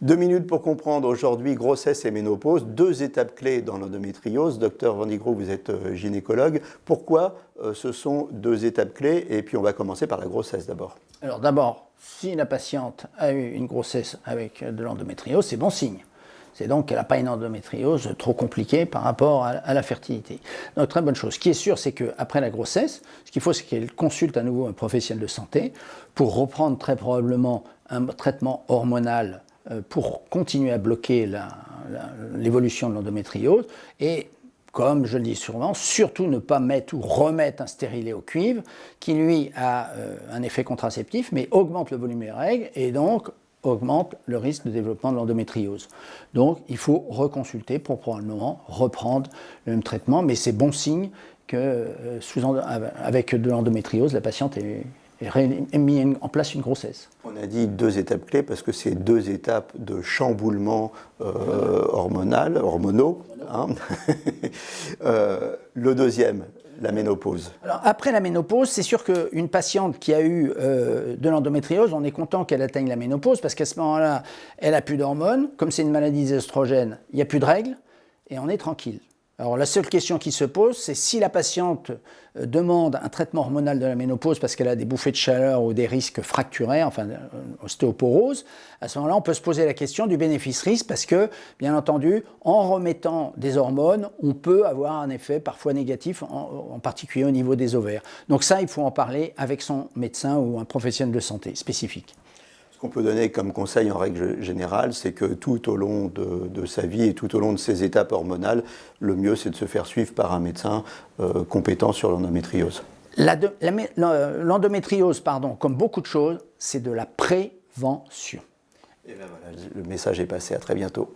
2 minutes pour comprendre aujourd'hui grossesse et ménopause, 2 étapes clés dans l'endométriose. Docteur Van die Grou, vous êtes gynécologue. Pourquoi ce sont 2 étapes clés? Et puis on va commencer par la grossesse d'abord. Alors d'abord, si la patiente a eu une grossesse avec de l'endométriose, c'est bon signe. C'est donc qu'elle n'a pas une endométriose trop compliquée par rapport à la fertilité. Donc très bonne chose. Ce qui est sûr, c'est qu'après la grossesse, ce qu'il faut, c'est qu'elle consulte à nouveau un professionnel de santé pour reprendre très probablement un traitement hormonal pour continuer à bloquer l'évolution de l'endométriose et, comme je le dis souvent, surtout ne pas mettre ou remettre un stérilet au cuivre qui, lui, a un effet contraceptif, mais augmente le volume des règles et donc augmente le risque de développement de l'endométriose. Donc, il faut reconsulter pour probablement reprendre le même traitement, mais c'est bon signe que avec de l'endométriose, la patiente ait mis en place une grossesse. On a dit 2 étapes clés parce que c'est 2 étapes de chamboulement hormonaux. Hein. Le deuxième, la ménopause. Alors, après la ménopause, c'est sûr qu'une patiente qui a eu de l'endométriose, on est content qu'elle atteigne la ménopause parce qu'à ce moment-là, elle n'a plus d'hormones. Comme c'est une maladie des oestrogènes, il n'y a plus de règles et on est tranquille. Alors la seule question qui se pose, c'est si la patiente demande un traitement hormonal de la ménopause parce qu'elle a des bouffées de chaleur ou des risques fracturaires, enfin ostéoporose, à ce moment-là, on peut se poser la question du bénéfice-risque parce que, bien entendu, en remettant des hormones, on peut avoir un effet parfois négatif, en particulier au niveau des ovaires. Donc ça, il faut en parler avec son médecin ou un professionnel de santé spécifique. Ce qu'on peut donner comme conseil en règle générale, c'est que tout au long de sa vie et tout au long de ses étapes hormonales, le mieux c'est de se faire suivre par un médecin compétent sur l'endométriose. L'endométriose, comme beaucoup de choses, c'est de la prévention. Et bien voilà, le message est passé, à très bientôt.